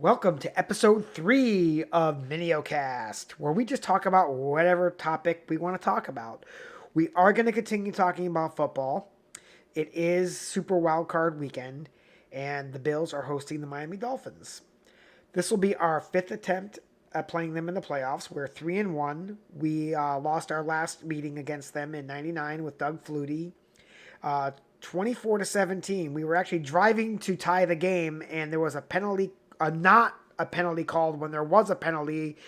Welcome to episode 3 of Mineocast, where we just talk about whatever topic we want to talk about. We are going to continue talking about football. It is Super Wildcard weekend, and the Bills are hosting the Miami Dolphins. This will be our fifth attempt at playing them in the playoffs. We're 3-1. We lost our last meeting against them in '99 with Doug Flutie. 24-17. We were actually driving to tie the game, and there was a penalty, not a penalty called when there was a penalty.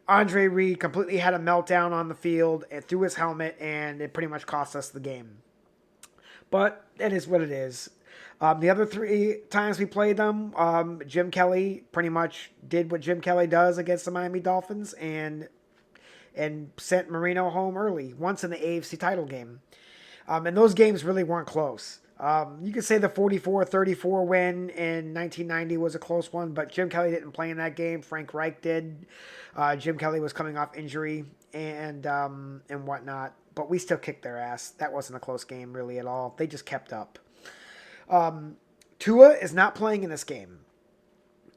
Andre Reed completely had a meltdown on the field and threw his helmet, and it pretty much cost us the game. But it is what it is. The other three times we played them, Jim Kelly pretty much did what Jim Kelly does against the Miami Dolphins and sent Marino home early, once in the AFC title game. And those games really weren't close. You could say the 44-34 win in 1990 was a close one, but Jim Kelly didn't play in that game. Frank Reich did. Jim Kelly was coming off injury and whatnot, but we still kicked their ass. That wasn't a close game really at all. They just kept up. Tua is not playing in this game.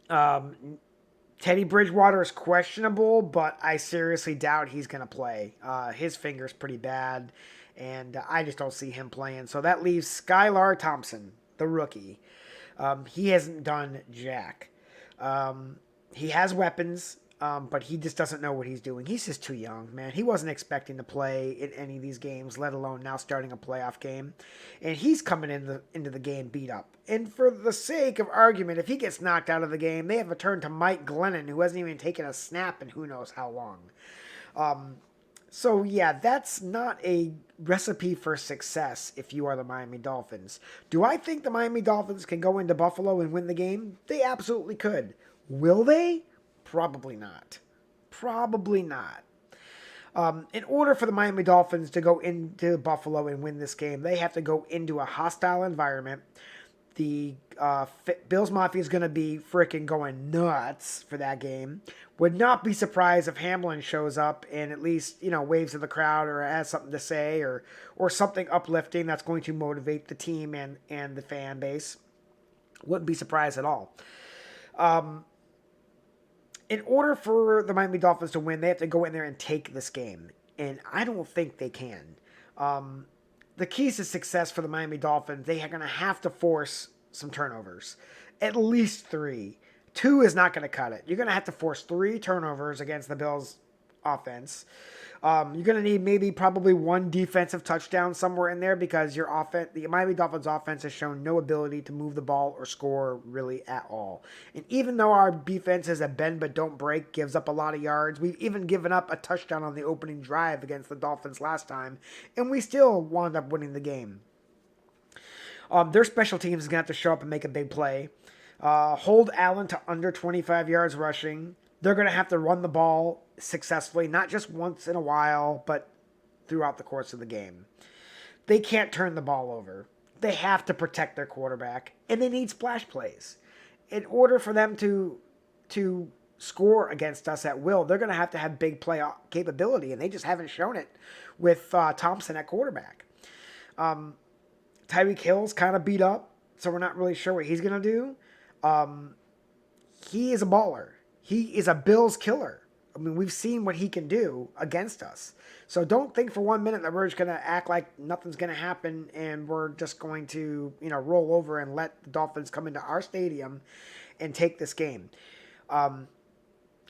Teddy Bridgewater is questionable, but I seriously doubt he's going to play. His finger's pretty bad, and I just don't see him playing. So that leaves Skylar Thompson, the rookie. He hasn't done jack. He has weapons, but he just doesn't know what he's doing. He's just too young, man. He wasn't expecting to play in any of these games, let alone now starting a playoff game. And he's coming into the game beat up. And for the sake of argument, if he gets knocked out of the game, they have a turn to Mike Glennon, who hasn't even taken a snap in who knows how long. So, yeah, that's not a recipe for success if you are the Miami Dolphins. Do I think the Miami Dolphins can go into Buffalo and win the game? They absolutely could. Will they? Probably not. Probably not. In order for the Miami Dolphins to go into Buffalo and win this game, they have to go into a hostile environment. The Bills Mafia is going to be freaking going nuts for that game. Would not be surprised if Hamlin shows up and at least, waves at the crowd or has something to say or something uplifting that's going to motivate the team and the fan base. Wouldn't be surprised at all. In order for the Miami Dolphins to win, they have to go in there and take this game. And I don't think they can. The keys to success for the Miami Dolphins, they are going to have to force some turnovers. At least 3. 2 is not going to cut it. You're going to have to force 3 turnovers against the Bills offense. You're going to need probably 1 defensive touchdown somewhere in there because the Miami Dolphins offense has shown no ability to move the ball or score really at all. And even though our defense is a bend but don't break, gives up a lot of yards, we've even given up a touchdown on the opening drive against the Dolphins last time, and we still wound up winning the game. Their special teams is going to have to show up and make a big play. Hold Allen to under 25 yards rushing. They're going to have to run the ball successfully, not just once in a while, but throughout the course of the game. They can't turn the ball over. They have to protect their quarterback, and they need splash plays. In order for them to score against us at will, they're going to have big play capability, and they just haven't shown it with Thompson at quarterback. Tyreek Hill's kind of beat up, so we're not really sure what he's going to do. He is a baller. He is a Bills killer. I mean, we've seen what he can do against us. So don't think for 1 minute that we're just going to act like nothing's going to happen and we're just going to, roll over and let the Dolphins come into our stadium and take this game.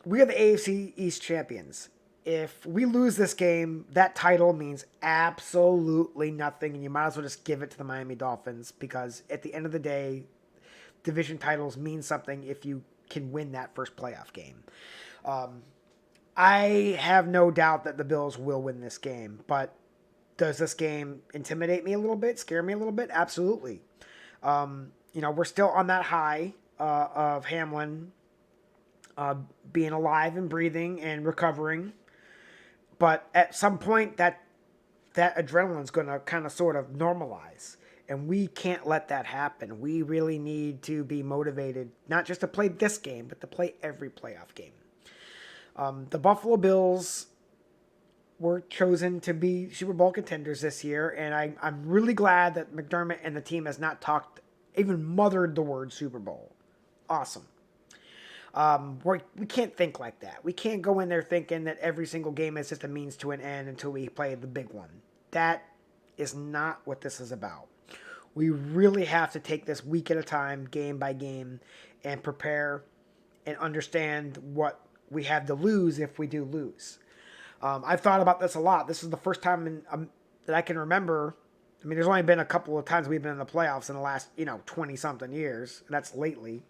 We are the AFC East champions. If we lose this game, that title means absolutely nothing, and you might as well just give it to the Miami Dolphins because at the end of the day, division titles mean something if you can win that first playoff game. I have no doubt that the Bills will win this game, but does this game intimidate me a little bit, scare me a little bit? Absolutely. We're still on that high of Hamlin being alive and breathing and recovering, but at some point that adrenaline's going to kind of sort of normalize. And we can't let that happen. We really need to be motivated, not just to play this game, but to play every playoff game. The Buffalo Bills were chosen to be Super Bowl contenders this year, and I'm really glad that McDermott and the team has not even mothered the word Super Bowl. Awesome. We can't think like that. We can't go in there thinking that every single game is just a means to an end until we play the big one. That is not what this is about. We really have to take this week at a time, game by game, and prepare and understand what we have to lose if we do lose. I've thought about this a lot. This is the first time that I can remember. I mean, there's only been a couple of times we've been in the playoffs in the last, 20-something years. That's lately.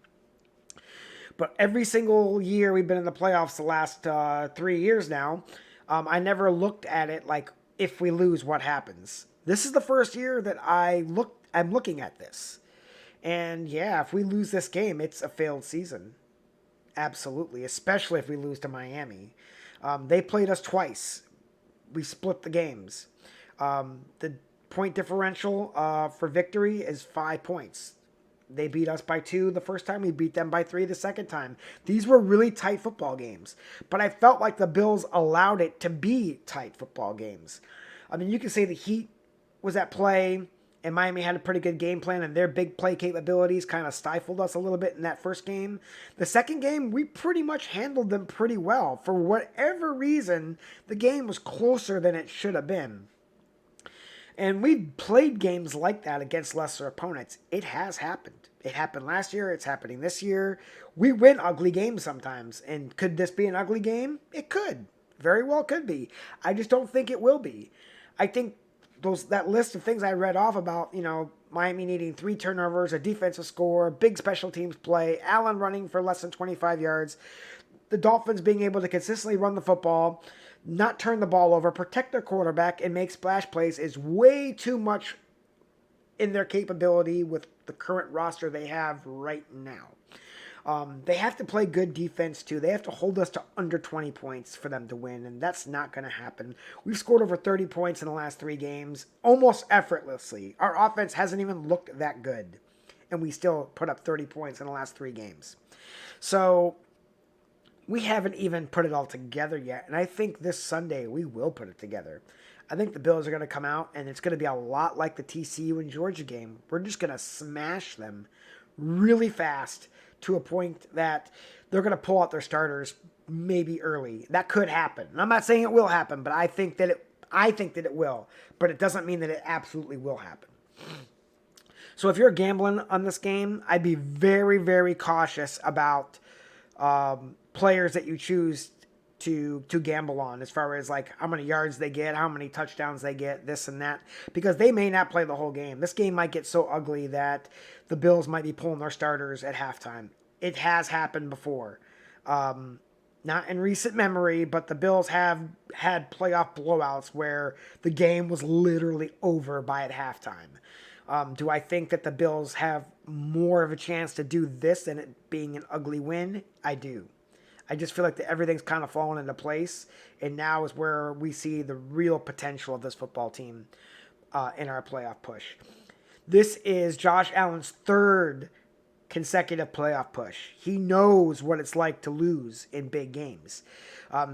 But every single year we've been in the playoffs the last 3 years now, I never looked at it like, if we lose, what happens? This is the first year that I'm looking at this. And yeah, if we lose this game, it's a failed season. Absolutely, especially if we lose to Miami. They played us twice. We split the games. The point differential for victory is 5 points. They beat us by 2 the first time. We beat them by 3 the second time. These were really tight football games. But I felt like the Bills allowed it to be tight football games. I mean, you can say the Heat was at play, and Miami had a pretty good game plan, and their big play capabilities kind of stifled us a little bit in that first game. The second game, we pretty much handled them pretty well. For whatever reason, the game was closer than it should have been. And we've played games like that against lesser opponents. It has happened. It happened last year. It's happening this year. We win ugly games sometimes. And could this be an ugly game? It could. Very well could be. I just don't think it will be. I think that list of things I read off about, Miami needing 3 turnovers, a defensive score, big special teams play, Allen running for less than 25 yards, the Dolphins being able to consistently run the football, not turn the ball over, protect their quarterback, and make splash plays is way too much in their capability with the current roster they have right now. They have to play good defense too. They have to hold us to under 20 points for them to win, and that's not going to happen. We've scored over 30 points in the last 3 games, almost effortlessly. Our offense hasn't even looked that good, and we still put up 30 points in the last 3 games. So we haven't even put it all together yet, and I think this Sunday we will put it together. I think the Bills are going to come out, and it's going to be a lot like the TCU and Georgia game. We're just going to smash them really fast to a point that they're going to pull out their starters maybe early. That could happen. And I'm not saying it will happen, but I think that it will. But it doesn't mean that it absolutely will happen. So if you're gambling on this game, I'd be very, very cautious about players that you choose to gamble on, as far as like how many yards they get, how many touchdowns they get, this and that, because they may not play the whole game. This game might get so ugly that the Bills might be pulling their starters at halftime. It has happened before. Not in recent memory, but the Bills have had playoff blowouts where the game was literally over by at halftime. Do I think that the Bills have more of a chance to do this than it being an ugly win? I do. I just feel like everything's kind of fallen into place, and now is where we see the real potential of this football team in our playoff push. This is Josh Allen's 3rd consecutive playoff push. He knows what it's like to lose in big games.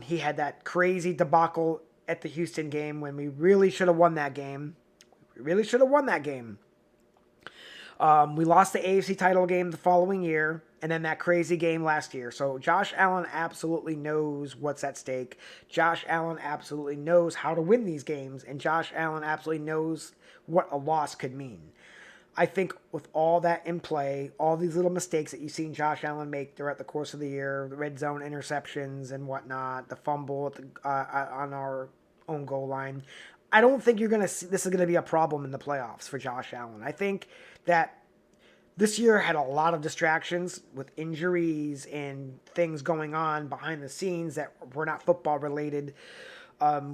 He had that crazy debacle at the Houston game when we really should have won that game. We lost the AFC title game the following year, and then that crazy game last year. So Josh Allen absolutely knows what's at stake. Josh Allen absolutely knows how to win these games, and Josh Allen absolutely knows what a loss could mean. I think with all that in play, all these little mistakes that you've seen Josh Allen make throughout the course of the year, the red zone interceptions and whatnot, the fumble on our own goal line, I don't think this is going to be a problem in the playoffs for Josh Allen. I think that this year had a lot of distractions with injuries and things going on behind the scenes that were not football related,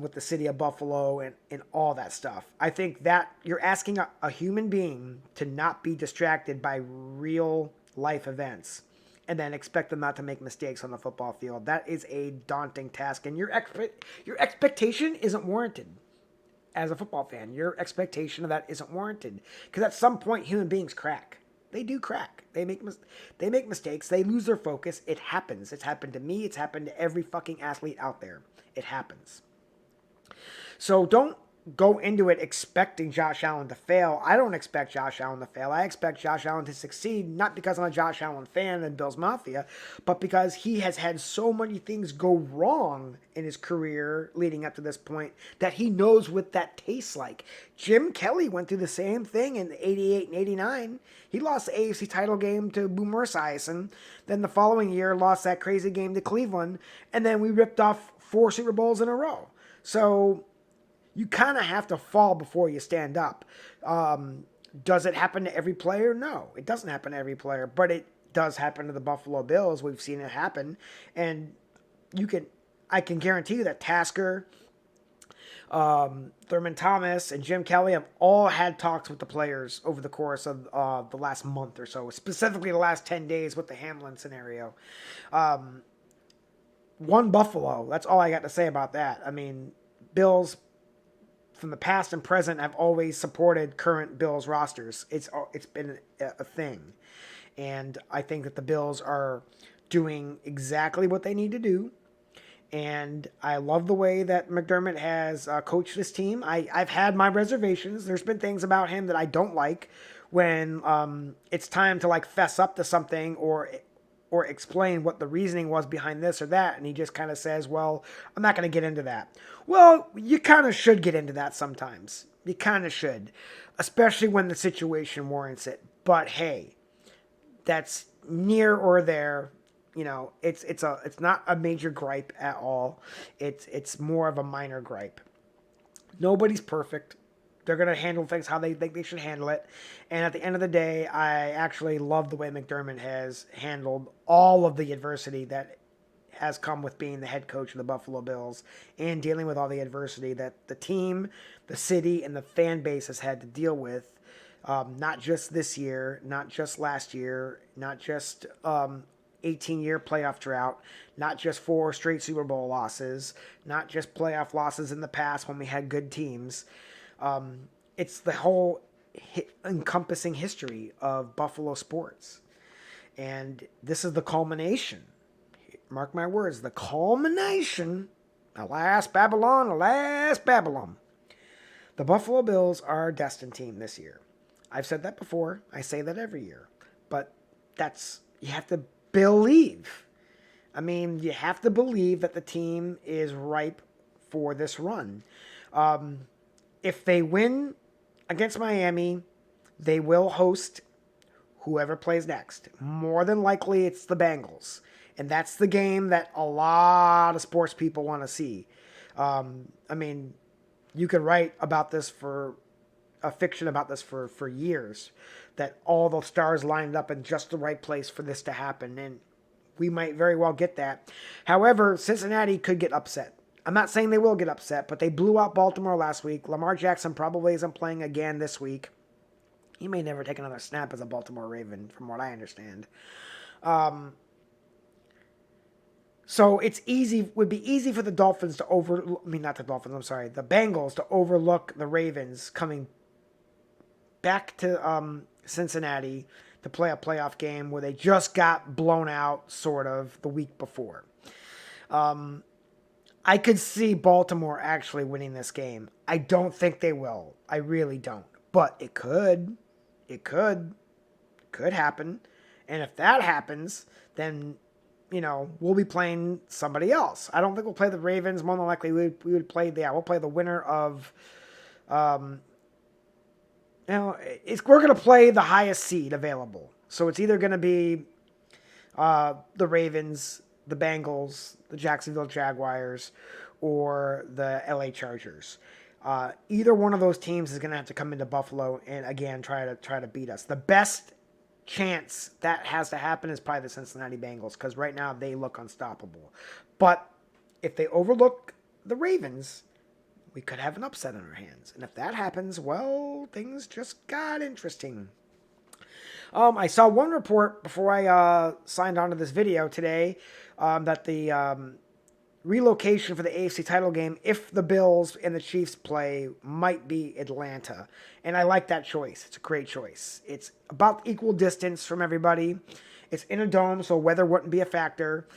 with the city of Buffalo and all that stuff. I think that you're asking a human being to not be distracted by real life events and then expect them not to make mistakes on the football field. That is a daunting task, and your expectation isn't warranted. As a football fan, your expectation of that isn't warranted, because at some point human beings crack. They do crack. They make mistakes. They lose their focus. It happens. It's happened to me. It's happened to every fucking athlete out there. It happens. So don't go into it expecting Josh Allen to fail. I don't expect Josh Allen to fail. I expect Josh Allen to succeed, not because I'm a Josh Allen fan and Bills Mafia, but because he has had so many things go wrong in his career leading up to this point that he knows what that tastes like. Jim Kelly went through the same thing in 88 and 89. He lost the AFC title game to Boomer Esiason. Then the following year lost that crazy game to Cleveland. And then we ripped off 4 Super Bowls in a row. So you kind of have to fall before you stand up. Does it happen to every player? No, it doesn't happen to every player, but it does happen to the Buffalo Bills. We've seen it happen, and I can guarantee you that Tasker, Thurman Thomas, and Jim Kelly have all had talks with the players over the course of the last month or so, specifically the last 10 days with the Hamlin scenario. One Buffalo. That's all I got to say about that. I mean, Bills from the past and present have always supported current Bills rosters. It's been a thing. And I think that the Bills are doing exactly what they need to do. And I love the way that McDermott has coached this team. I've had my reservations. There's been things about him that I don't like when it's time to like fess up to something or explain what the reasoning was behind this or that. And he just kind of says, well, I'm not going to get into that. Well, you kind of should get into that sometimes. You kind of should, especially when the situation warrants it. But hey, that's near or there. You know, it's not a major gripe at all. It's more of a minor gripe. Nobody's perfect. They're going to handle things how they think they should handle it. And at the end of the day, I actually love the way McDermott has handled all of the adversity that has come with being the head coach of the Buffalo Bills and dealing with all the adversity that the team, the city, and the fan base has had to deal with. Not just this year, not just last year, not just 18-year playoff drought, not just 4 straight Super Bowl losses, not just playoff losses in the past when we had good teams. It's the whole encompassing history of Buffalo sports. And this is the culmination. Mark my words, the culmination. Alas, Babylon, alas, Babylon. The Buffalo Bills are a destined team this year. I've said that before. I say that every year. But you have to believe. I mean, you have to believe that the team is ripe for this run. If they win against Miami, they will host whoever plays next. More than likely, it's the Bengals. And that's the game that a lot of sports people want to see. I mean, you could write about this for a fiction about this for years, that all the stars lined up in just the right place for this to happen. And we might very well get that. However, Cincinnati could get upset. I'm not saying they will get upset, but they blew out Baltimore last week. Lamar Jackson probably isn't playing again this week. He may never take another snap as a Baltimore Raven, from what I understand. So would be easy for the Dolphins to the Bengals to overlook the Ravens coming back to Cincinnati to play a playoff game where they just got blown out, sort of, the week before. I could see Baltimore actually winning this game. I don't think they will. I really don't. But it could. It could happen. And if that happens, then, we'll be playing somebody else. I don't think we'll play the Ravens. More than likely, we'll play the winner of, we're going to play the highest seed available. So it's either going to be the Ravens, the Bengals, the Jacksonville Jaguars, or the LA Chargers. Either one of those teams is going to have to come into Buffalo and again try to beat us. The best chance that has to happen is probably the Cincinnati Bengals, because right now they look unstoppable. But if they overlook the Ravens, we could have an upset on our hands. And if that happens, well, things just got interesting. I saw one report before I signed on to this video today that the relocation for the AFC title game, if the Bills and the Chiefs play, might be Atlanta. And I like that choice. It's a great choice. It's about equal distance from everybody. It's in a dome, so weather wouldn't be a factor.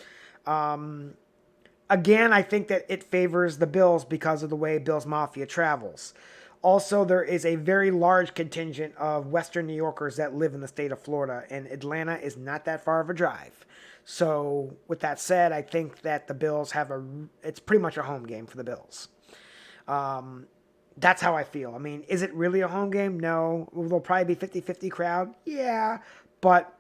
Again, I think that it favors the Bills because of the way Bills Mafia travels. Also, there is a very large contingent of Western New Yorkers that live in the state of Florida, and Atlanta is not that far of a drive. So, with that said, I think that the Bills it's pretty much a home game for the Bills. That's how I feel. I mean, is it really a home game? No. Will there probably be 50-50 crowd? Yeah. But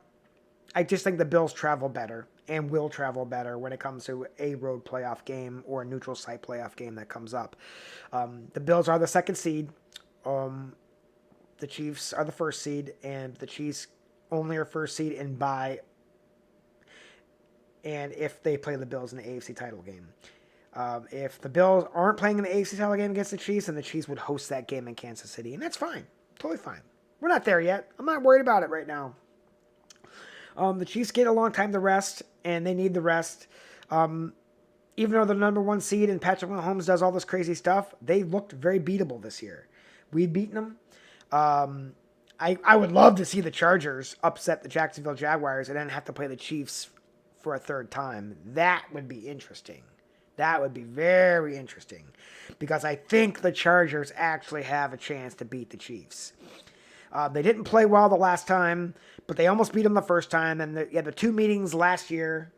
I just think the Bills travel better and will travel better when it comes to a road playoff game or a neutral site playoff game that comes up. The Bills are the second seed. The Chiefs are the first seed, and the Chiefs only are first seed and bye. And if they play the Bills in the AFC title game. If the Bills aren't playing in the AFC title game against the Chiefs, then the Chiefs would host that game in Kansas City. And that's fine. Totally fine. We're not there yet. I'm not worried about it right now. The Chiefs get a long time to rest, and they need the rest. Even though they're the number one seed and Patrick Mahomes does all this crazy stuff, they looked very beatable this year. We've beaten them. I would love to see the Chargers upset the Jacksonville Jaguars and then have to play the Chiefs for a third time. That would be interesting. That would be very interesting because I think the Chargers actually have a chance to beat the Chiefs. They didn't play well the last time, but they almost beat them the first time. And the two meetings last year,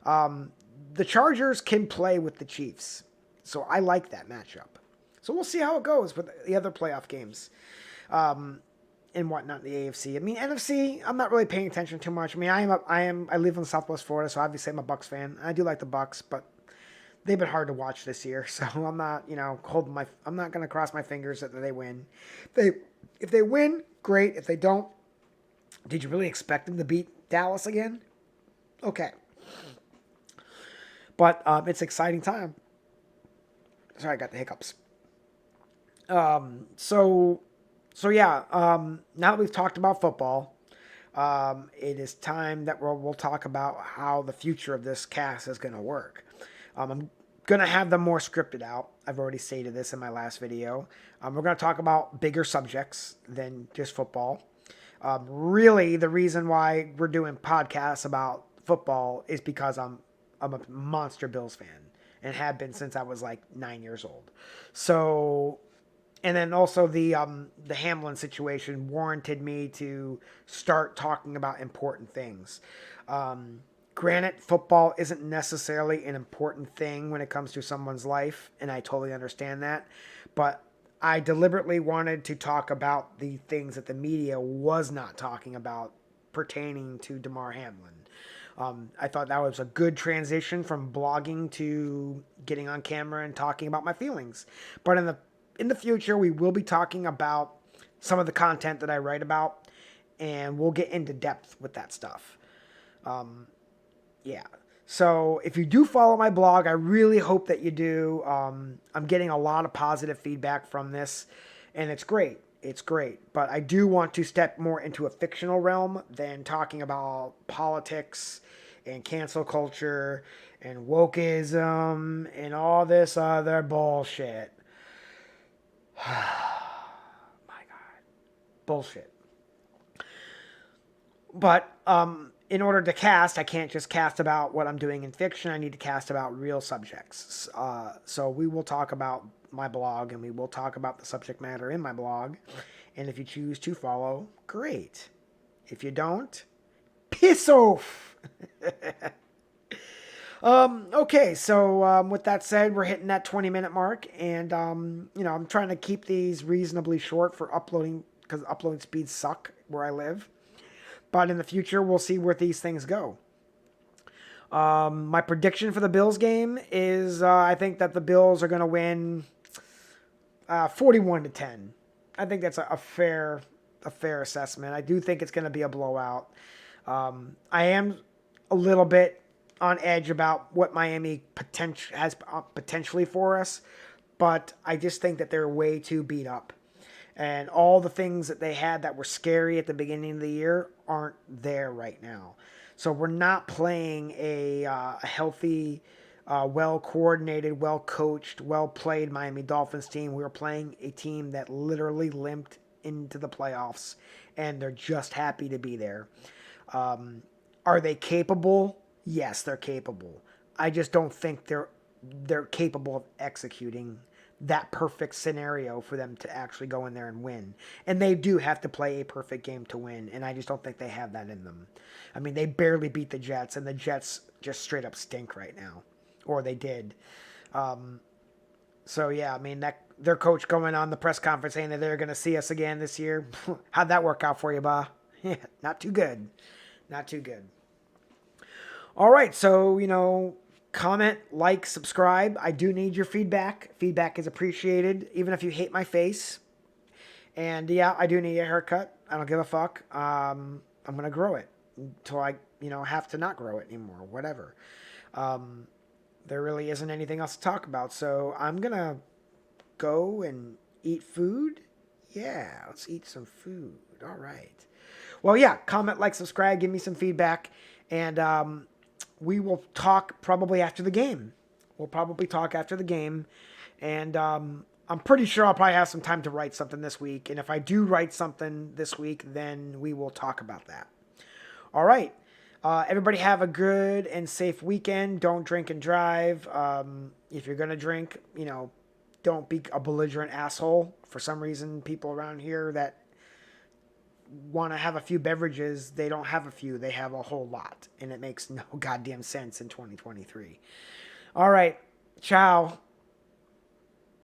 the Chargers can play with the Chiefs. So I like that matchup. So we'll see how it goes with the other playoff games and whatnot in the AFC. I mean, NFC, I'm not really paying attention too much. I mean, I live in Southwest Florida, so obviously I'm a Bucs fan. I do like the Bucs, but they've been hard to watch this year, so I'm not, I'm not going to cross my fingers that they win. If they win, great. If they don't, did you really expect them to beat Dallas again? Okay. But it's exciting time. Sorry, I got the hiccups. So yeah, now that we've talked about football, it is time that we'll talk about how the future of this cast is going to work. I'm going to have them more scripted out. I've already stated this in my last video. We're going to talk about bigger subjects than just football. Really, the reason why we're doing podcasts about football is because I'm a monster Bills fan and have been since I was like 9 years old. So, and then also the Hamlin situation warranted me to start talking about important things. Granted, football isn't necessarily an important thing when it comes to someone's life, and I totally understand that. But I deliberately wanted to talk about the things that the media was not talking about pertaining to Damar Hamlin. I thought that was a good transition from blogging to getting on camera and talking about my feelings. But in the future, we will be talking about some of the content that I write about, and we'll get into depth with that stuff. Yeah. So if you do follow my blog, I really hope that you do. I'm getting a lot of positive feedback from this, and it's great. It's great. But I do want to step more into a fictional realm than talking about politics and cancel culture and wokeism and all this other bullshit. My God. Bullshit. But in order to cast, I can't just cast about what I'm doing in fiction. I need to cast about real subjects. So we will talk about my blog, and we will talk about the subject matter in my blog. And if you choose to follow, great. If you don't, piss off. Okay, so with that said, we're hitting that 20-minute mark, and I'm trying to keep these reasonably short for uploading because uploading speeds suck where I live. But in the future, we'll see where these things go. My prediction for the Bills game is I think that the Bills are going to win 41-10. I think that's a fair assessment. I do think it's going to be a blowout. I am a little bit on edge about what Miami has potentially for us, but I just think that they're way too beat up. And all the things that they had that were scary at the beginning of the year aren't there right now. So we're not playing a healthy, well-coordinated, well-coached, well-played Miami Dolphins team. We're playing a team that literally limped into the playoffs, and they're just happy to be there. Are they capable? Yes, they're capable. I just don't think they're they're capable of executing that perfect scenario for them to actually go in there and win. And they do have to play a perfect game to win, and I just don't think they have that in them. I mean, they barely beat the Jets, and the Jets just straight up stink right now, or they did. So yeah, I mean that their coach going on the press conference saying that they're going to see us again this year. How'd that work out for you, Ba? Yeah, not too good. Not too good. All right, so comment, like, subscribe. I do need your feedback. Feedback is appreciated, even if you hate my face. And yeah, I do need a haircut. I don't give a fuck. I'm gonna grow it until I have to not grow it anymore. Whatever. There really isn't anything else to talk about, so I'm gonna go and eat food. Yeah, let's eat some food. All right. Well, yeah, comment, like, subscribe, give me some feedback, and we will talk probably after the game. We'll probably talk after the game, and I'm pretty sure I'll probably have some time to write something this week, and if I do write something this week, then we will talk about that. All right. Everybody have a good and safe weekend. Don't drink and drive. If you're going to drink, don't be a belligerent asshole. For some reason, people around here that want to have a few beverages, they don't have a few. They have a whole lot. And it makes no goddamn sense in 2023. All right. Ciao.